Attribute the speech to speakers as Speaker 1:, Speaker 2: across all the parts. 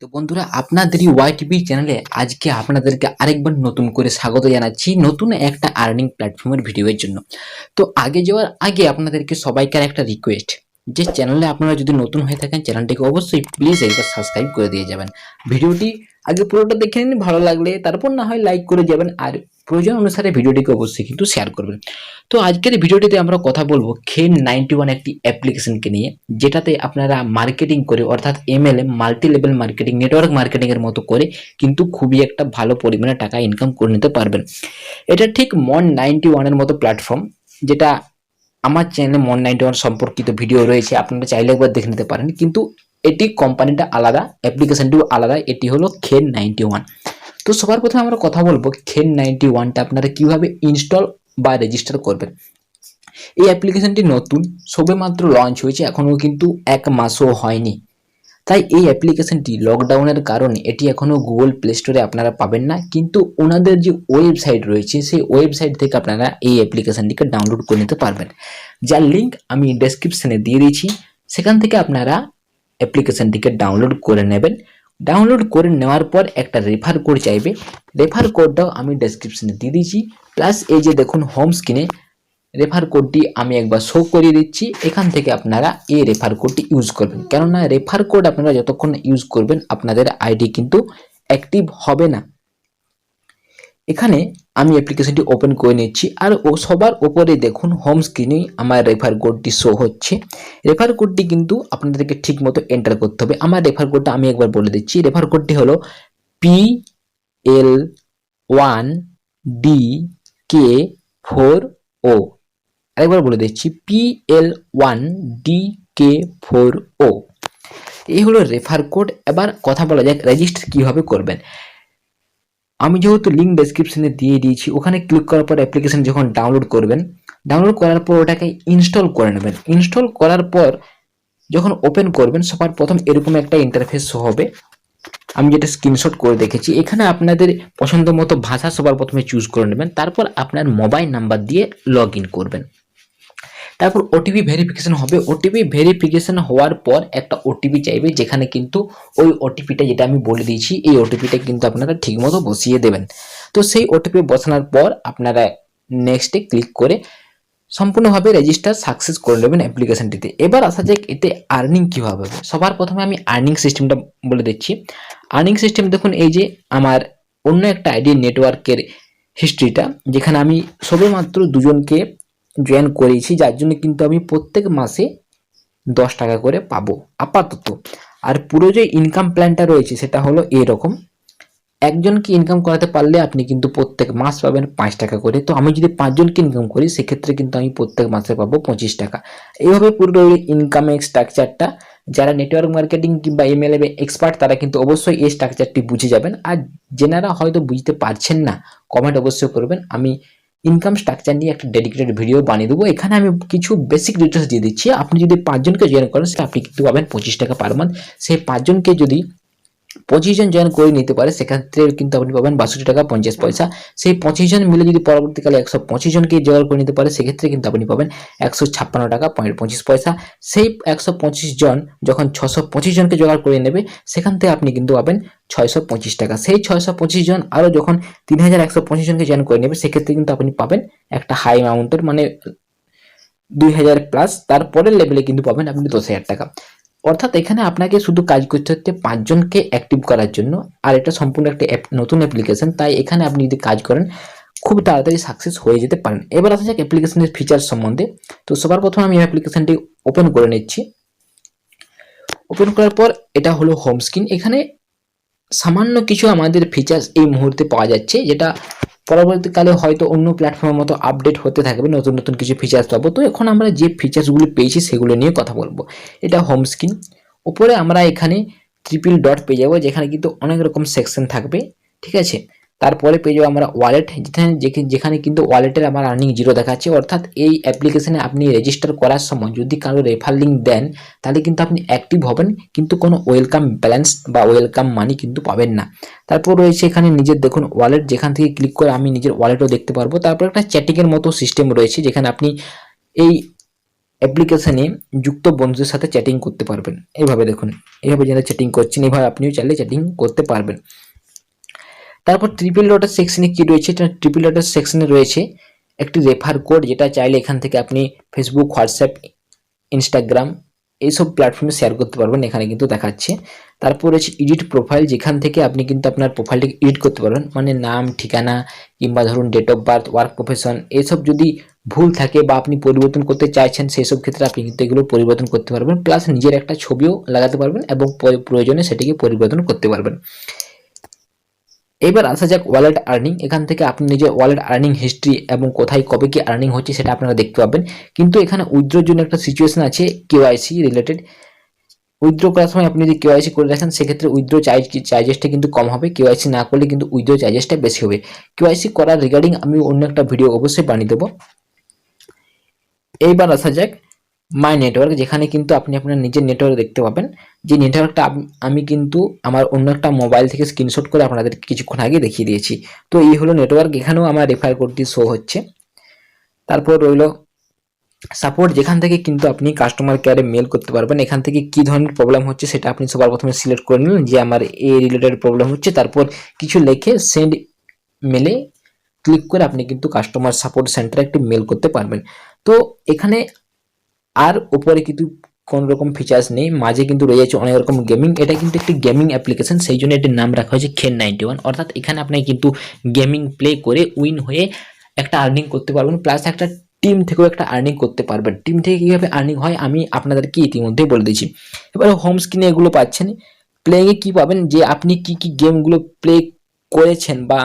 Speaker 1: তো বন্ধুরা, আপনাদের এই ওয়াইটিভি চ্যানেলে আজকে আপনাদেরকে আরেকবার নতুন করে স্বাগত জানাচ্ছি নতুন একটা আর্নিং প্ল্যাটফর্মের ভিডিওর জন্য। তো আগে যাওয়ার আগে আপনাদেরকে সবাইকার একটা রিকোয়েস্ট, যে চ্যানেলে আপনারা যদি নতুন হয়ে থাকেন চ্যানেলটিকে অবশ্যই প্লিজ একবার সাবস্ক্রাইব করে দিয়ে যাবেন। ভিডিওটি আগে পুরোটা দেখে নিন, ভালো লাগলে তারপর না হয় লাইক করে যাবেন, আর প্রয়োজন অনুসারে ভিডিওটিকে অবশ্যই কিন্তু শেয়ার করবেন। তো আজকের ভিডিওটিতে আমরা কথা বলবো Khel91 একটি অ্যাপ্লিকেশনকে নিয়ে, যেটাতে আপনারা মার্কেটিং করে অর্থাৎ MLM multi level marketing network marketing এর মতো করে কিন্তু খুবই একটা ভালো পরিমাণে টাকা ইনকাম করে নিতে পারবেন। এটা ঠিক Mon91 এর মতো প্ল্যাটফর্ম, যেটা আমার চ্যানেলে Mon91 সম্পর্কিত ভিডিও রয়েছে, আপনারা চাইলে একবার দেখে নিতে পারেন। কিন্তু এটি কোম্পানিটা আলাদা, অ্যাপ্লিকেশনটিও আলাদা, এটি হলো Khel91। তো সবার প্রথমে আমরা কথা বলবো Khel91টা আপনারা কিভাবে ইনস্টল বা রেজিস্টার করবেন। এই অ্যাপ্লিকেশনটি নতুন, সবেমাত্র লঞ্চ হয়েছে, এখনও কিন্তু 1 মাসও হয়নি। তাই এই অ্যাপ্লিকেশনটি লকডাউনের কারণে এটি এখনও গুগল প্লে স্টোরে আপনারা পাবেন না, কিন্তু ওনাদের যে ওয়েবসাইট রয়েছে সেই ওয়েবসাইট থেকে আপনারা এই অ্যাপ্লিকেশনটিকে ডাউনলোড করে নিতে পারবেন, যার লিঙ্ক আমি ডেসক্রিপশনে দিয়ে দিয়েছি। সেখান থেকে আপনারা অ্যাপ্লিকেশনটিকে ডাউনলোড করে নেবেন। ডাউনলোড করে নেওয়ার পর একটা রেফার কোড চাইবে, রেফার কোডটাও আমি ডেসক্রিপশনে দিয়ে দিয়েছি। প্লাস এই যে দেখুন হোম স্ক্রিনে রেফার কোডটি আমি একবার শো করিয়ে দিচ্ছি। এখান থেকে আপনারা এই রেফার কোডটি ইউজ করবেন, কেননা রেফার কোড আপনারা যতক্ষণ ইউজ করবেন আপনাদের আইডি কিন্তু অ্যাক্টিভ হবে না। এখানে আমি অ্যাপ্লিকেশনটি ওপেন করে নিচ্ছি, আর সবার উপরে দেখুন হোম স্ক্রিনেই আমার রেফার কোডটি শো হচ্ছে। রেফার কোডটি কিন্তু আপনাদেরকে ঠিক মতো এন্টার করতে হবে। আমার রেফার কোডটা আমি একবার বলে দিচ্ছি। রেফার কোডটি হলো PL1DK4O। আরেকবার বলে দিচ্ছি, PL1DK4O। এই হলো রেফার কোড। এবার কথা বলা যাক রেজিস্টার কিভাবে করবেন। আমি যেহেতু লিঙ্ক ডেসক্রিপশনে দিয়ে দিয়েছি, ওখানে ক্লিক করার পর অ্যাপ্লিকেশন যখন ডাউনলোড করবেন, ডাউনলোড করার পর ওটাকে ইনস্টল করে নেবেন। ইনস্টল করার পর যখন ওপেন করবেন, সবার প্রথম এরকম একটা ইন্টারফেস শো হবে। আমি যেটা স্ক্রিনশট করে দেখেছি, এখানে আপনাদের পছন্দ মতো ভাষা সবার প্রথমে চুজ করে নেবেন, তারপর আপনার মোবাইল নাম্বার দিয়ে লগ ইন করবেন। তারপর ওটিপি ভেরিফিকেশন হবে। ওটিপি ভেরিফিকেশন হওয়ার পর একটা ওটিপি চাইবে, যেখানে কিন্তু ওই ওটিপিটা যেটা আমি বলে দিয়েছি এই ওটিপিটা কিন্তু আপনারা ঠিকমতো বসিয়ে দেবেন। তো সেই ওটিপি বসানোর পর আপনারা নেক্সটে ক্লিক করে সম্পূর্ণভাবে রেজিস্টার সাকসেস করে নেবেন অ্যাপ্লিকেশনটিতে। এবার আসা যাক এতে আর্নিং কীভাবে হবে। সবার প্রথমে আমি আর্নিং সিস্টেমটা বলে দিচ্ছি। আর্নিং সিস্টেম দেখুন, এই যে আমার অন্য একটা আইডি নেটওয়ার্কের হিস্ট্রিটা, যেখানে আমি সবেমাত্র 2জনকে জয়েন করেছি, যার জন্য কিন্তু আমি প্রত্যেক মাসে 10 টাকা করে পাবো আপাতত। আর পুরো যে ইনকাম প্ল্যানটা রয়েছে সেটা হলো এরকম, একজনকে ইনকাম করাতে পারলে আপনি কিন্তু প্রত্যেক মাস পাবেন 5 টাকা করে। তো আমি যদি 5জনকে ইনকাম করি সেক্ষেত্রে কিন্তু আমি প্রত্যেক মাসে পাবো 25 টাকা। এইভাবে পুরো ইনকামের স্ট্রাকচারটা, যারা নেটওয়ার্ক মার্কেটিং কিংবা MLM এক্সপার্ট তারা কিন্তু অবশ্যই এই স্ট্রাকচারটি বুঝে যাবেন। আর যেনারা হয়তো বুঝতে পারছেন না, কমেন্ট অবশ্যই করবেন, আমি ইনকাম স্ট্রাকচার নিয়ে একটা ডেডিকেটেড ভিডিও বানিয়ে দেবো। এখানে আমি কিছু বেসিক ডিটেলস দিয়ে দিচ্ছি। আপনি যদি 5জনকে জয়েন করেন সেটা আপনি কিন্তু পাবেন 25 টাকা পার মান্থ। সেই 5জনকে যদি 25 জন জয়েন করে নিতে পারে সেক্ষেত্রে কিন্তু আপনি পাবেন 62 টাকা 50 পয়সা। সেই 25 জন মিলে যদি পরবর্তীকালে 125 জনকে জোগাড় করে নিতে পারে সেক্ষেত্রে কিন্তু আপনি পাবেন 156 টাকা 25 পয়সা। সেই 125 জন যখন 625 জনকে জোগাড় করে নেবে সেখান থেকে আপনি কিন্তু পাবেন 625 টাকা। সেই 625 জন আরও যখন 3125 জনকে জয়েন করে নেবে সেক্ষেত্রে কিন্তু আপনি পাবেন একটা হাই অ্যামাউন্টের, মানে 2000 প্লাস, তারপরের লেভেলে কিন্তু পাবেন আপনি 10,000 টাকা। অর্থাৎ এখানে আপনাকে শুধু কাজ করতে হচ্ছে 5জনকে অ্যাক্টিভ করার জন্য। আর এটা সম্পূর্ণ একটা নতুন অ্যাপ্লিকেশন, তাই এখানে আপনি যদি কাজ করেন খুব তাড়াতাড়ি সাকসেস হয়ে যেতে পারেন। এবার আসা যাক অ্যাপ্লিকেশনের ফিচার্স সম্বন্ধে। তো সবার প্রথমে আমি অ্যাপ্লিকেশনটি ওপেন করে নিচ্ছি। ওপেন করার পর এটা হলো হোম স্ক্রিন। এখানে সামান্য কিছু আমাদের ফিচার্স এই মুহূর্তে পাওয়া যাচ্ছে, যেটা পরবর্তীকালে হয়তো অন্য প্ল্যাটফর্মের মতো আপডেট হতে থাকবে, নতুন নতুন কিছু ফিচার্স পাবো। তো এখন আমরা যে ফিচার্সগুলি পেয়েছি সেগুলো নিয়ে কথা বলবো। এটা হোম স্ক্রিন। উপরে আমরা এখানে ট্রিপল ডট পেয়ে যাবো, যেখানে কিন্তু অনেক রকম সেকশন থাকবে, ঠিক আছে। তারপরে পেয়ে যাবো আমরা ওয়ালেট, যেখানে কিন্তু ওয়ালেটের আমার আর্নিং 0 দেখাচ্ছে। অর্থাৎ এই অ্যাপ্লিকেশনে আপনি রেজিস্টার করার সময় যদি কারো রেফার লিঙ্ক দেন তাহলে কিন্তু আপনি অ্যাক্টিভ হবেন, কিন্তু কোনো ওয়েলকাম ব্যালেন্স বা ওয়েলকাম মানি কিন্তু পাবেন না। তারপর রয়েছে এখানে নিজের দেখুন ওয়ালেট, যেখান থেকে ক্লিক করে আমি নিজের ওয়ালেটও দেখতে পারবো। তারপর একটা চ্যাটিংয়ের মতো সিস্টেম রয়েছে, যেখানে আপনি এই অ্যাপ্লিকেশনে যুক্ত বন্ধুদের সাথে চ্যাটিং করতে পারবেন। এইভাবে দেখুন, এইভাবে যারা চ্যাটিং করছেন এইভাবে আপনিও চাইলে চ্যাটিং করতে পারবেন। তারপর ট্রিপল ডটের সেকশনে কি রয়েছে, ট্রিপল ডটের সেকশনে রয়েছে একটি রেফার কোড, যেটা চাইলে এখান থেকে আপনি ফেসবুক, হোয়াটসঅ্যাপ, ইনস্টাগ্রাম এইসব প্ল্যাটফর্মে শেয়ার করতে পারবেন, এখানে কিন্তু দেখাচ্ছে। তারপর রয়েছে এডিট প্রোফাইল, যেখান থেকে আপনি কিন্তু আপনার প্রোফাইলটাকে এডিট করতে পারবেন, মানে নাম, ঠিকানা কিংবা ধরুন date of birth, work profession এইসব যদি ভুল থাকে বা আপনি পরিবর্তন করতে চাইছেন সেই সব ক্ষেত্রে আপনি কিন্তু এগুলো পরিবর্তন করতে পারবেন, প্লাস নিজের একটা ছবিও লাগাতে পারবেন এবং প্রয়োজনে সেটিকে পরিবর্তন করতে পারবেন। এবার আসা যাক ওয়ালেট আর্নিং। এখান থেকে আপনি নিজের ওয়ালেট আর্নিং হিস্ট্রি এবং কোথায় কবে কি আর্নিং হচ্ছে সেটা আপনারা দেখতে পাবেন। কিন্তু এখানে উইথড্রোর জন্য একটা সিচুয়েশন আছে কেওয়াইসি রিলেটেড। উইথড্র করার সময় আপনি যদি কেওয়াইসি করে রাখেন সেক্ষেত্রে উইথড্র চার্জেসটা কিন্তু কম হবে, কেওয়াইসি না করলে কিন্তু উইথড্র চার্জেসটা বেশি হবে। কেওয়াইসি করার রিগার্ডিং আমি অন্য একটা ভিডিও অবশ্যই বানিয়ে দেবো। এইবার আসা যাক মাই নেটওয়ার্ক, যেখানে কিন্তু আপনি আপনার নিজের নেটওয়ার্ক দেখতে পাবেন। যে নেটওয়ার্কটা আমি কিন্তু আমার অন্য একটা মোবাইল থেকে স্ক্রিনশট করে আপনাদের কিছুক্ষণ আগে দেখিয়ে দিয়েছি। তো এই হলো নেটওয়ার্ক, এখানেও আমার রেফার কোডটি শো হচ্ছে। তারপর রইল সাপোর্ট, যেখান থেকে কিন্তু আপনি কাস্টমার কেয়ারে মেল করতে পারবেন। এখান থেকে কি ধরনের প্রবলেম হচ্ছে সেটা আপনি সবার প্রথমে সিলেক্ট করে নিলেন যে আমার এই রিলেটেড প্রবলেম হচ্ছে, তারপর কিছু লিখে সেন্ড মেলে ক্লিক করে আপনি কিন্তু কাস্টমার সাপোর্ট সেন্টারে একটি মেল করতে পারবেন। তো এখানে আর উপরে কিন্তু কোনো রকম ফিচার্স নেই, মাঝে কিন্তু রয়েছে অনেক রকম গেমিং। এটা কিন্তু একটি গেমিং অ্যাপ্লিকেশন, সেই জন্য এটির নাম রাখা হয়েছে Khel91। অর্থাৎ এখানে আপনি কিন্তু গেমিং প্লে করে উইন হয়ে একটা আর্নিং করতে পারবেন, প্লাস একটা টিম থেকেও একটা আর্নিং করতে পারবেন। টিম থেকে কীভাবে আর্নিং হয় আমি আপনাদেরকে ইতিমধ্যেই বলে দিয়েছি। এবার হোম স্ক্রিনে এগুলো পাচ্ছেন। প্লেইংয়ে কী পাবেন, যে আপনি কি কি গেমগুলো প্লে করেছেন বা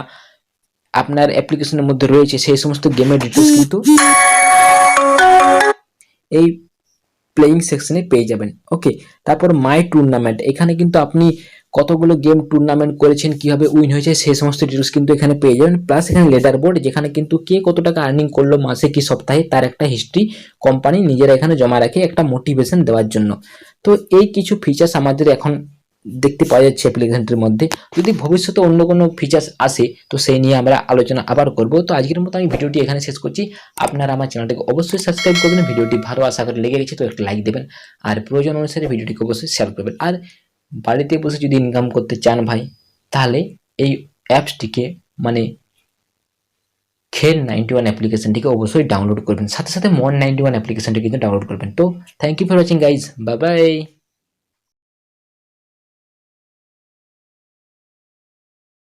Speaker 1: আপনার অ্যাপ্লিকেশনের মধ্যে রয়েছে সেই সমস্ত গেমের ডিটেলস কিন্তু এই প্লেইং সেকশনে পেয়ে যাবেন। ওকে, তারপর মাই টুর্নামেন্ট, এখানে কিন্তু আপনি কতগুলো গেম টুর্নামেন্ট করেছেন, কিভাবে উইন হয়েছে সেই সমস্ত ডিটেলস কিন্তু এখানে পেয়ে যাবেন। প্লাস এখানে লেডার বোর্ড, যেখানে কিন্তু কে কত টাকা আর্নিং করলো মাসে কি সপ্তাহে তার একটা হিস্ট্রি কোম্পানি নিজেরা এখানে জমা রাখে একটা মোটিভেশন দেওয়ার জন্য। তো এই কিছু ফিচার্স আমাদের এখন দেখতে পাওয়া যাচ্ছে অ্যাপ্লিকেশনটির মধ্যে। যদি ভবিষ্যতে অন্য কোনো ফিচার্স আসে তো সেই নিয়ে আমরা আলোচনা আবার করব। তো আজকের মতো আমি ভিডিওটি এখানে শেষ করছি। আপনারা আমার চ্যানেলটিকে অবশ্যই সাবস্ক্রাইব করবেন, ভিডিওটি ভালো আশা করে লেগে গেছে তো একটা লাইক দেবেন, আর প্রয়োজন অনুসারে ভিডিওটিকে অবশ্যই শেয়ার করবেন। আর বাড়িতে বসে যদি ইনকাম করতে চান ভাই, তাহলে এই অ্যাপসটিকে মানে Khel91 অ্যাপ্লিকেশনটিকে অবশ্যই ডাউনলোড করবেন, সাথে সাথে Mon91 অ্যাপ্লিকেশনটি কিন্তু ডাউনলোড করবেন। তো thank you for watching guys, bye by.